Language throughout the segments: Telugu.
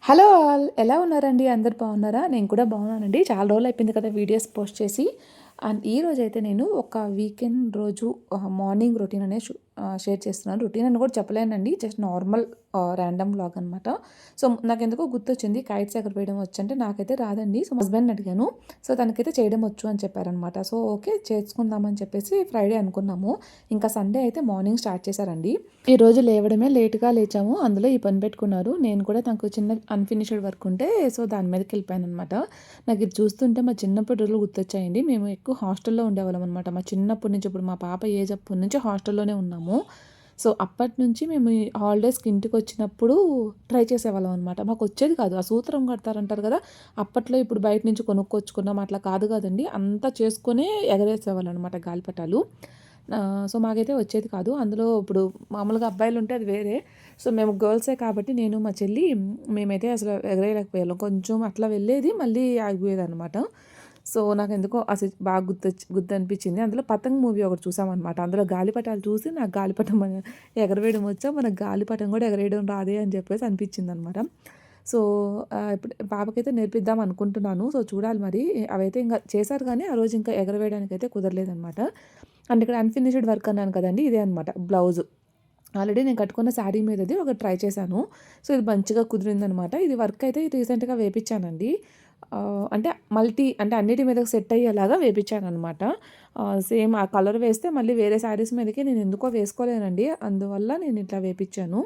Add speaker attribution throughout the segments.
Speaker 1: హలో ఆల్ ఎలా ఉన్నారండి? అందరు బాగున్నారా? నేను కూడా బాగున్నానండి. చాలా రోజులు అయిపోయింది కదా వీడియోస్ పోస్ట్ చేసి. అండ్ ఈరోజైతే నేను ఒక వీకెండ్ రోజు మార్నింగ్ రొటీన్ అనేది షేర్ చేస్తున్నాను. రొటీన్ అని కూడా చెప్పలేనండి. జస్ట్ నార్మల్ ర్యాండమ్ వ్లాగ్ అనమాట. సో నాకెందుకో గుర్తొచ్చింది కైట్స్ ఎగరవేయడం వచ్చంటే నాకైతే రాదండి. సో హస్బెండ్ని అడిగాను. సో తనకైతే చేయడం వచ్చు అని చెప్పారనమాట. సో ఓకే చేసుకుందామని చెప్పేసి ఫ్రైడే అనుకున్నాము. ఇంకా సండే అయితే మార్నింగ్ స్టార్ట్ చేశారండి. ఈరోజు లేవడమే లేట్‌గా లేచాము. అందులో ఈ పని పెట్టుకున్నారు. నేను కూడా నాకు చిన్న అన్‌ఫినిష్డ్ వర్క్ ఉంటే సో దాని మీదకి వెళ్ళిపోయాననమాట. నాకు ఇది చూస్తుంటే మా చిన్నప్పటి రోజులు గుర్తొచ్చాయండి. మేము ఎక్కువ హాస్టల్‌లో ఉండేవాళ్ళం అనమాట. మా చిన్నప్పటి నుంచి ఇప్పుడు మా పాప ఏజ్ అప్పటి నుంచి హాస్టల్‌లోనే ఉన్నాము. సో అప్పటినుంచి మేము ఈ హాలిడేస్‌కి ఇంటికొచ్చినప్పుడు ట్రై చేసేవాళ్ళం అనమాట. మాకొచ్చేది కాదు. ఆ సూత్రం కడతారంటారు కదా! అప్పట్లో ఇప్పుడు బయట నుంచి కొనుక్కొచ్చుకున్నాం అట్లా కాదు కదండీ. అంతా చేసుకొనే ఎగరేసేవాళ్ళం అనమాట గాలిపటాలు. సో మాకైతే వచ్చేది కాదు. అందులో ఇప్పుడు మామూలుగా అబ్బాయిలుంటే అది వేరే. సో మేము గర్ల్సే కాబట్టి నేను మా చెల్లి మేమైతే అసలు ఎగరేయలేకపోయేవాళ్ళం. కొంచెం అట్లా వెళ్ళేది మళ్ళీ ఆగిపోయేదనమాట. సో నాకెందుకో అసలు బాగా గుర్తనిపించింది. అందులో 'పతంగ్' మూవీ ఒకటి చూసామనమాట. అందులో గాలిపటాలు చూసి నాకు గాలిపటం ఎగరవేయడం వచ్చా, మనకు గాలిపటం కూడా ఎగరేయడం రాదే అని చెప్పేసి అనిపించిందనమాట. సో ఇప్పుడు పాపకైతే నేర్పిద్దాం అనుకుంటున్నాను. సో చూడాలి మరి. అవైతే ఇంక చేశారు కానీ ఆ రోజు ఇంకా ఎగరవేయడానికైతే కుదరలేదనమాట. అండ్ ఇక్కడ అన్‌ఫినిష్డ్ వర్క్ అన్నాను కదండీ! ఇదే అనమాట బ్లౌజు. ఆల్రెడీ నేను కట్టుకున్న శారీ మీదది ఒకటి ట్రై చేశాను. సో ఇది మంచిగా కుదిరిందనమాట. ఇది వర్క్ అయితే రీసెంట్‌గా వేపిచ్చానండి. అంటే అంటే అన్నిటి మీదకి సెట్ అయ్యేలాగా వేపిచ్చాననమాట. సేమ్ ఆ కలర్ వేస్తే మళ్ళీ వేరే శారీస్ మీదకి నేను ఎందుకో వేసుకోలేనండి. అందువల్ల నేను ఇట్లా వేపిచ్చాను.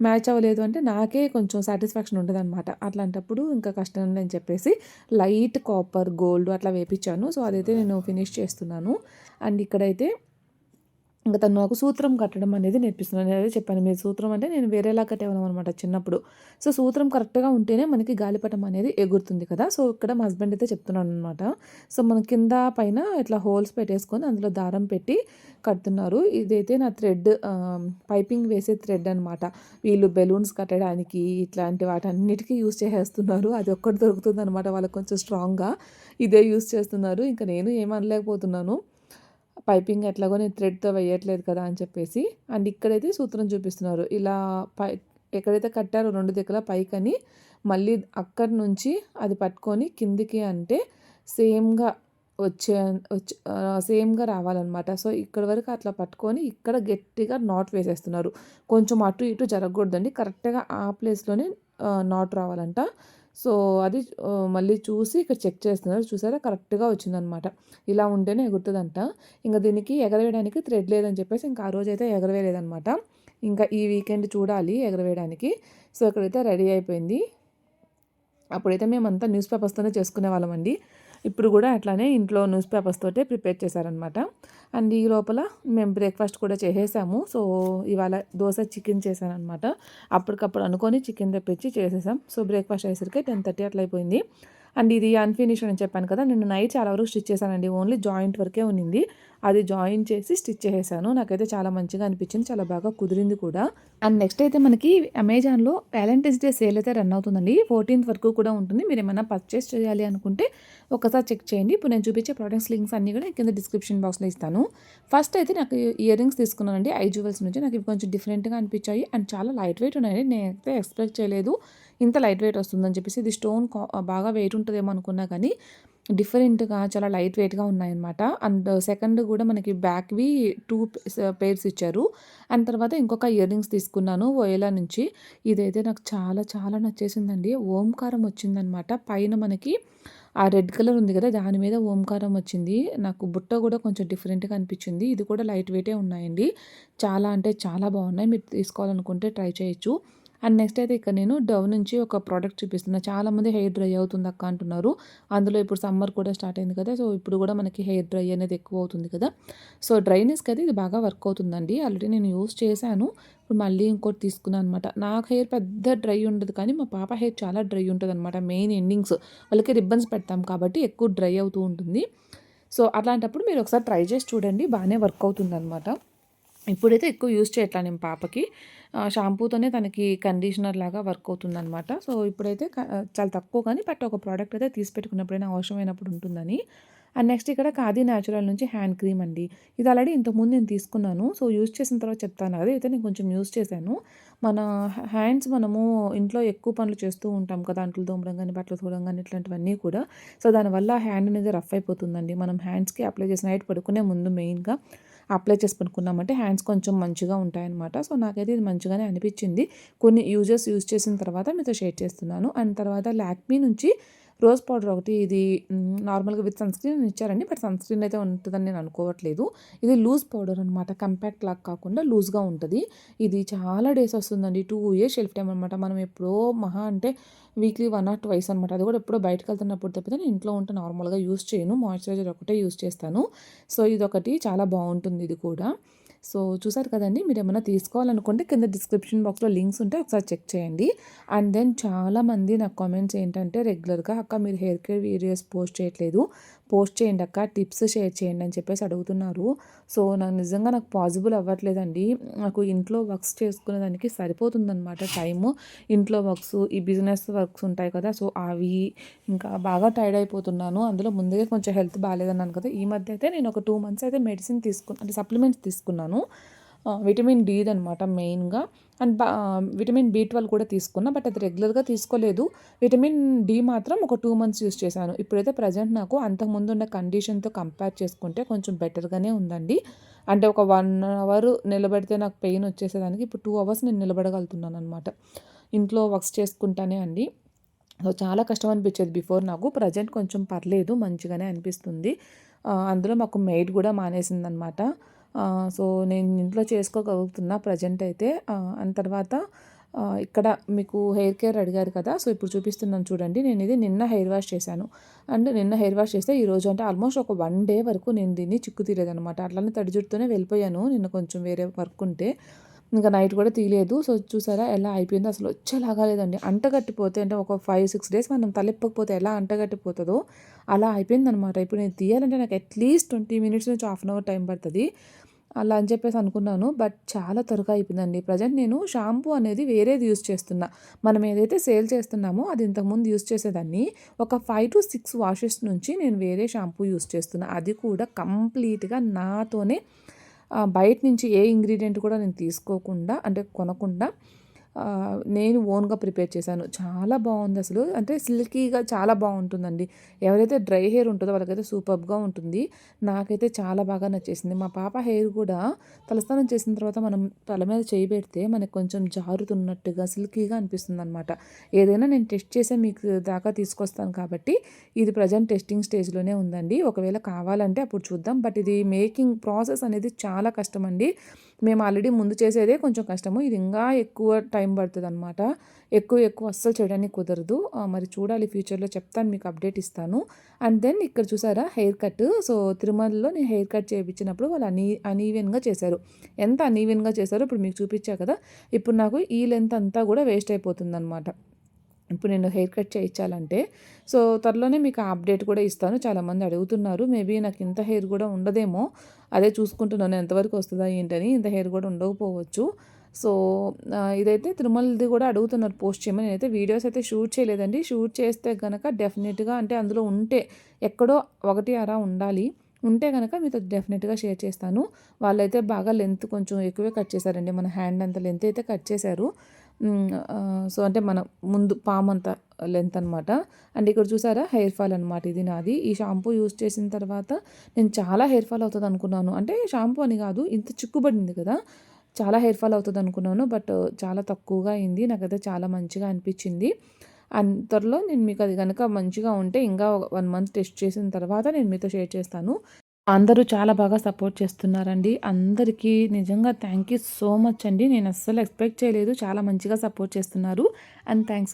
Speaker 1: మ్యాచ్ అవ్వలేదు అంటే నాకే కొంచెం సాటిస్ఫాక్షన్ ఉండదనమాట. అట్లాంటప్పుడు ఇంకా కష్టంలే అని చెప్పేసి లైట్ కాపర్, గోల్డ్ అట్లా వేపిచ్చాను. సో అదైతే నేను ఫినిష్ చేస్తున్నాను. అండ్ ఇక్కడైతే ఇంక తను నాకు సూత్రం కట్టడం అనేది నేర్పిస్తున్నాను. నేనదే చెప్పాను. మీరు సూత్రం అంటే నేను వేరేలా కట్టేవాళ్ళం అనమాట చిన్నప్పుడు. సో సూత్రం కరెక్ట్‌గా ఉంటేనే మనకి గాలిపటం అనేది ఎగురుతుంది కదా! సో ఇక్కడ మా హస్బెండ్ అయితే చెప్తున్నాడనమాట. సో మనం కింద పైన ఇట్లా హోల్స్ పెట్టేసుకొని అందులో దారం పెట్టి కడుతున్నారు. ఇదైతే నా పైపింగ్ వేసే థ్రెడ్ అనమాట. వీళ్ళు బెలూన్స్ కట్టడానికి ఇట్లాంటి వాటన్నిటికి యూజ్ చేసేస్తున్నారు. అది ఒక్కటి దొరుకుతుందనమాట వాళ్ళకి కొంచెం స్ట్రాంగ్‌గా. ఇదే యూజ్ చేస్తున్నారు. ఇంక నేను ఏమనలేకపోతున్నాను. పైపింగ్ ఎట్లాగో నేను థ్రెడ్‌తో వేయట్లేదు కదా అని చెప్పేసి. అండ్ ఇక్కడైతే సూత్రం చూపిస్తున్నారు. ఇలా పై ఎక్కడైతే కట్టారో 2 దిక్కుల పైకని మళ్ళీ అక్కడి నుంచి అది పట్టుకొని కిందికి అంటే సేమ్‌గా వచ్చే సేమ్‌గా రావాలనమాట. సో ఇక్కడి వరకు అట్లా పట్టుకొని ఇక్కడ గట్టిగా నాట్ వేసేస్తున్నారు. కొంచెం అటు ఇటు జరగకూడదండి. కరెక్ట్‌గా ఆ ప్లేస్‌లోనే నాట్ రావాలంట. సో అది మళ్ళీ చూసి ఇక్కడ చెక్ చేస్తున్నారు. చూసారా కరెక్ట్‌గా వచ్చిందనమాట. ఇలా ఉంటేనే ఎగురుతదంట. ఇంక దీనికి ఎగరవేయడానికి థ్రెడ్ లేదని చెప్పేసి ఇంకా ఆ రోజైతే ఎగరవేయలేదనమాట. ఇంకా ఈ వీకెండ్ చూడాలి ఎగరవేయడానికి. సో ఇక్కడైతే రెడీ అయిపోయింది. అప్పుడైతే మేమంతా న్యూస్ పేపర్స్తోనే చేసుకునేవాళ్ళమండి. ఇప్పుడు కూడా అట్లానే ఇంట్లో న్యూస్ పేపర్స్ తోటే ప్రిపేర్ చేశారనమాట. అండ్ ఈ లోపల మేము బ్రేక్‌ఫాస్ట్ కూడా చేసేసాము. సో ఇవాళ దోస చికెన్ చేశాననమాట. అప్పటికప్పుడు అనుకోని చికెన్ తెప్పించి చేసేసాం. సో బ్రేక్‌ఫాస్ట్ అయ్యేసరికి 10:30 అట్లా అయిపోయింది. అండ్ ఇది అన్‌ఫినిష్డ్ అని చెప్పాను కదా! నిన్న నైట్ చాలా వరకు స్టిచ్ చేశానండి. ఓన్లీ జాయింట్ వరకే ఉన్నింది. అది జాయిన్ చేసి స్టిచ్ చేసేసాను. నాకైతే చాలా మంచిగా అనిపించింది. చాలా బాగా కుదిరింది కూడా. అండ్ నెక్స్ట్ అయితే మనకి అమెజాన్‌లో వ్యాలంటైన్స్ డే సేల్ అయితే రన్ అవుతుందండి. 14థ్ వరకు కూడా ఉంటుంది. మీరేమన్నా పర్చేస్ చేయాలి అనుకుంటే ఒకసారి చెక్ చేయండి. ఇప్పుడు నేను చూపించే ప్రొడక్ట్స్ లింక్స్ అన్నీ కూడా కింద డిస్క్రిప్షన్ బాక్స్‌లో ఇస్తాను. ఫస్ట్ అయితే నాకు ఇయర్ రింగ్స్ తీసుకున్నానండి. ఐ జ్యువెల్స్ నుంచి. నాకు ఇవి కొంచెం డిఫరెంట్‌గా అనిపించాయి. అండ్ చాలా లైట్ వెయిట్ ఉన్నాయండి. నేనైతే ఎక్స్‌పెక్ట్ చేయలేదు ఇంత లైట్ వెయిట్ వస్తుందని చెప్పేసి. ఇది స్టోన్ బాగా వెయిట్ ఉంటదేమో అనుకున్నా కానీ డిఫరెంట్‌గా చాలా లైట్ వెయిట్‌గా ఉన్నాయన్నమాట. అండ్ సెకండ్ కూడా మనకి బ్యాక్‌వి 2 పెయిర్స్ ఇచ్చారు. అండ్ తర్వాత ఇంకొక ఇయర్ రింగ్స్ తీసుకున్నాను వోయలా నుంచి. ఇదైతే నాకు చాలా చాలా నచ్చేసిందండి. ఓంకారం వచ్చిందనమాట. పైన మనకి ఆ రెడ్ కలర్ ఉంది కదా! దాని మీద ఓంకారం వచ్చింది. నాకు బుట్ట కూడా కొంచెం డిఫరెంట్‌గా అనిపించింది. ఇది కూడా లైట్ వెయిటే ఉన్నాయండి. చాలా అంటే చాలా బాగున్నాయి. మీరు తీసుకోవాలనుకుంటే ట్రై చేయొచ్చు. అండ్ నెక్స్ట్ అయితే ఇక్కడ నేను డవ్ నుంచి ఒక ప్రోడక్ట్ చూపిస్తున్నా. చాలామంది హెయిర్ డ్రై అవుతుంది అక్క అంటున్నారు. అందులో ఇప్పుడు సమ్మర్ కూడా స్టార్ట్ అయింది కదా! సో ఇప్పుడు కూడా మనకి హెయిర్ డ్రై అనేది ఎక్కువ అవుతుంది కదా! సో డ్రైనెస్‌కి అయితే ఇది బాగా వర్క్ అవుతుందండి. ఆల్రెడీ నేను యూజ్ చేశాను. ఇప్పుడు మళ్ళీ ఇంకోటి తీసుకున్నాను అనమాట. నాకు హెయిర్ పెద్ద డ్రై ఉండదు కానీ మా పాప హెయిర్ చాలా డ్రై ఉంటదనమాట. మెయిన్ ఎండింగ్స్ వాళ్ళకి రిబ్బన్స్ పెడతాం కాబట్టి ఎక్కువ డ్రై అవుతూ ఉంటుంది. సో అట్లాంటప్పుడు మీరు ఒకసారి ట్రై చేసి చూడండి. బాగానే వర్క్ అవుతుందనమాట. ఇప్పుడైతే ఎక్కువ యూజ్ చేయట్లా నేను పాపకి. షాంపూతోనే తనకి కండిషనర్ లాగా వర్క్ అవుతుందనమాట. సో ఇప్పుడైతే చాలా తక్కువ కానీ బట్ ఒక ప్రోడక్ట్ అయితే తీసి పెట్టుకున్నప్పుడైనా అవసరమైనప్పుడు ఉంటుందని. అండ్ నెక్స్ట్ ఇక్కడ ఖాదీ న్యాచురల్ నుంచి హ్యాండ్ క్రీమ్ అండి. ఇది ఆల్రెడీ ఇంతకుముందు నేను తీసుకున్నాను. సో, యూజ్ చేసిన తర్వాత చెప్తాను కదా! అయితే నేను కొంచెం యూజ్ చేశాను. మన హ్యాండ్స్ మనము ఇంట్లో ఎక్కువ పనులు చేస్తూ ఉంటాం కదా! అంట్లు తోమడం గానీ, బట్టలు ఉతకడం గానీ ఇట్లాంటివన్నీ కూడా. సో, దానివల్ల హ్యాండ్ అనేది రఫ్ అయిపోతుందండి. మనం హ్యాండ్స్‌కి అప్లై చేసి నైట్ పడుకునే ముందు మెయిన్‌గా అప్లై చేసి పడుకున్నామంటే హ్యాండ్స్ కొంచెం మంచిగా ఉంటాయన్నమాట. సో, నాకైతే ఇది మంచిగానే అనిపించింది. కొన్ని యూజ్ చేసిన తర్వాత మీతో షేర్ చేస్తున్నాను. అండ్ తర్వాత లాక్మీ నుంచి రోజ్ పౌడర్ ఒకటి ఇది నార్మల్‌గా విత్ సన్‌స్క్రీన్ ఇచ్చారండి. బట్ సన్‌స్క్రీన్ అయితే ఉంటదని నేను అనుకోవట్లేదు. ఇది లూజ్ పౌడర్ అనమాట. కంపాక్ట్ లాగా కాకుండా లూజ్‌గా ఉంటది. ఇది చాలా డేస్ వస్తుందండి. 2 ఇయర్స్ షెల్ఫ్ టైమ్ అనమాట. మనం ఎప్పుడో మహా అంటే వీక్లీ 1 ఆర్ ట్వైస్ అనమాట. అది కూడా ఎప్పుడో బయటకెళ్తున్నప్పుడు తప్పితే నేను ఇంట్లో ఉంటే నార్మల్‌గా యూజ్ చేయను. మాయిశ్చరైజర్ ఒకటే యూజ్ చేస్తాను. సో, ఇదొకటి చాలా బావుంటుంది ఇది కూడా. సో, చూసారు కదండీ! మీరేమన్నా తీసుకోవాలనుకుంటే కింద డిస్క్రిప్షన్ బాక్స్‌లో లింక్స్ ఉంటాయి. ఒకసారి చెక్ చేయండి. అండ్ దెన్ చాలామంది నాకు కామెంట్స్ ఏంటంటే రెగ్యులర్‌గా "అక్క మీరు హెయిర్ కేర్ వీడియోస్ పోస్ట్ చేయట్లేదు. పోస్ట్ చేయండి అక్క. టిప్స్ షేర్ చేయండి" అని చెప్పేసి అడుగుతున్నారు. సో, నాకు పాసిబుల్ అవ్వట్లేదండి. నాకు ఇంట్లో వర్క్స్ చేసుకునేదానికి సరిపోతుందనమాట టైము. ఇంట్లో వర్క్స్, ఈ బిజినెస్ వర్క్స్ ఉంటాయి కదా! సో, అవి ఇంకా బాగా టైర్డ్ అయిపోతున్నాను. అందులో ముందుగా కొంచెం హెల్త్ బాలేదన్నాను కదా! ఈ మధ్య అయితే నేను ఒక 2 మంత్స్ అయితే మెడిసిన్ అంటే సప్లిమెంట్స్ తీసుకున్నాను. విటమిన్ డీదనమాట మెయిన్‌గా. అండ్ విటమిన్ బి12 కూడా తీసుకున్నా. బట్ అది రెగ్యులర్‌గా తీసుకోలేదు. విటమిన్ డి మాత్రం ఒక 2 మంత్స్ యూజ్ చేశాను. ఇప్పుడైతే ప్రెజెంట్ నాకు అంతకుముందున్న కండిషన్‌తో కంపేర్ చేసుకుంటే కొంచెం బెటర్‌గానే ఉందండి. అంటే ఒక 1 అవర్ నిలబడితే నాకు పెయిన్ వచ్చేసేదానికి ఇప్పుడు 2 అవర్స్ నేను నిలబడగలుగుతున్నాననమాట. ఇంట్లో వర్క్స్ చేసుకుంటానే అండి. సో, చాలా కష్టం అనిపించేది బిఫోర్ నాకు. ప్రెజెంట్ కొంచెం పర్లేదు మంచిగానే అనిపిస్తుంది. అందులో మాకు మెయిడ్ కూడా మానేసిందనమాట. సో, నేను ఇంట్లో చేసుకోగలుగుతున్నా ప్రెజెంట్ అయితే. అండ్ తర్వాత ఇక్కడ మీకు హెయిర్ కేర్ అడిగారు కదా! సో, ఇప్పుడు చూపిస్తున్నాను చూడండి. నేను ఇది నిన్న హెయిర్ వాష్ చేశాను. అండ్ నిన్న హెయిర్ వాష్ చేస్తే ఈరోజు అంటే ఆల్మోస్ట్ ఒక 1 డే వరకు నేను దీన్ని చిక్కు తీయలేదనమాట. అట్లనే తడి జుట్టుతోనే వెళ్ళిపోయాను. నిన్న కొంచెం వేరే వర్క్ ఉంటే. ఇంకా నైట్ కూడా తీయలేదు. సో, చూసారా ఎలా అయిపోయిందో అసలు వచ్చేలాగా లేదండి. అంటగట్టిపోతే అంటే ఒక 5, 6 డేస్ మనం తలెప్పకపోతే ఎలా అంటగట్టిపోతదో అలా అయిపోయిందనమాట. ఇప్పుడు నేను తీయాలంటే నాకు అట్‌లీస్ట్ 20 మినిట్స్ నుంచి హాఫ్ అన్ అవర్ టైం పడతది. అలా అని చెప్పేసి అనుకున్నాను. బట్ చాలా త్వరగా అయిపోయిందండి. ప్రెజెంట్ నేను షాంపూ అనేది వేరేది యూజ్ చేస్తున్నా. మనం ఏదైతే సేల్ చేస్తున్నామో అది ఇంతకుముందు యూజ్ చేసేదాన్ని. ఒక 5-6 వాషెస్ నుంచి నేను వేరే షాంపూ యూజ్ చేస్తున్నా. అది కూడా కంప్లీట్‌గా నాతోనే బయట నుంచి ఏ ఇంగ్రీడియంట్ కూడా నేను తీసుకోకుండా అంటే కొనకుండా నేను ఓన్‌గా ప్రిపేర్ చేశాను. చాలా బావుందసలు. అంటే సిల్కీగా చాలా బావుంటుందండి. ఎవరైతే డ్రై హెయిర్ ఉంటదో వాళ్ళకైతే సూపర్బ్‌గా ఉంటుంది. నాకైతే చాలా బాగా నచ్చేసింది. మా పాప హెయిర్ కూడా తలస్నానం చేసిన తర్వాత మనం తల మీద చేయి పెడితే మనకు కొంచెం జారుతున్నట్టుగా సిల్కీగా అనిపిస్తుందనమాట. ఏదైనా నేను టెస్ట్ చేసే మీకు దాకా తీసుకొస్తాను కాబట్టి ఇది ప్రెజెంట్ టెస్టింగ్ స్టేజ్‌లోనే ఉందండి. ఒకవేళ కావాలంటే అప్పుడు చూద్దాం. బట్ ఇది మేకింగ్ ప్రాసెస్ అనేది చాలా కష్టమండి. మేము ఆల్రెడీ ముందు చేసేదే కొంచెం కష్టము. ఇది ఇంకా ఎక్కువ టైం పడతదనమాట. ఎక్కువ అస్సలు చేయడానికి కుదరదు. మరి చూడాలి ఫ్యూచర్‌లో చెప్తాను మీకు అప్డేట్ ఇస్తాను. అండ్ దెన్ ఇక్కడ చూసారా హెయిర్ కట్. సో, తిరుమలలో నేను హెయిర్ కట్ చేపించినప్పుడు వాళ్ళు అనీవెన్‌గా చేశారు. ఎంత అనీవెన్‌గా చేశారో ఇప్పుడు మీకు చూపించా కదా! ఇప్పుడు నాకు ఈ లెంత్ అంతా కూడా వేస్ట్ అయిపోతుందనమాట. ఇప్పుడు నేను హెయిర్ కట్ చేయించాలంటే. సో, త్వరలోనే మీకు ఆ అప్డేట్ కూడా ఇస్తాను. చాలామంది అడుగుతున్నారు. మేబీ నాకు ఇంత హెయిర్ కూడా ఉండదేమో. అదే చూసుకుంటున్నాను ఎంతవరకు వస్తదా ఏంటని. ఇంత హెయిర్ కూడా ఉండకపోవచ్చు. సో, ఇదైతే తిరుమలది కూడా అడుగుతున్నారు పోస్ట్ చేయమని. నేనైతే వీడియోస్ అయితే షూట్ చేయలేదండి. షూట్ చేస్తే గనక డెఫినిట్‌గా అంటే అందులో ఉంటే ఎక్కడో ఒకటి అరా ఉండాలి. ఉంటే గనక మీతో డెఫినిట్‌గా షేర్ చేస్తాను. వాళ్ళైతే బాగా లెంత్ కొంచెం ఎక్కువే కట్ చేశారండి. మన హ్యాండ్ అంత లెంత్ అయితే కట్ చేశారు. సో, అంటే మన ముందు పామంత లెంత్ అనమాట. అండ్ ఇక్కడ చూసారా హెయిర్ ఫాల్ అనమాట ఇది నాది. ఈ షాంపూ యూజ్ చేసిన తర్వాత నేను చాలా హెయిర్ ఫాల్ అవుతదనుకున్నాను. అంటే షాంపూ అని కాదు ఇంత చిక్కుబడింది కదా! చాలా హెయిర్ ఫాల్ అవుతదనుకున్నాను. బట్ చాలా తక్కువగా అయింది. నాకైతే చాలా మంచిగా అనిపించింది. అండ్ త్వరలో నేను మీకు అది గనక మంచిగా ఉంటే ఇంకా 1 మంత్ టెస్ట్ చేసిన తర్వాత నేను మీతో షేర్ చేస్తాను. అందరూ చాలా బాగా సపోర్ట్ చేస్తున్నారండి. అందరికీ నిజంగా థ్యాంక్ యూ సో మచ్ అండి. నేను అస్సలు ఎక్స్‌పెక్ట్ చేయలేదు. చాలా మంచిగా సపోర్ట్ చేస్తున్నారు. And thanks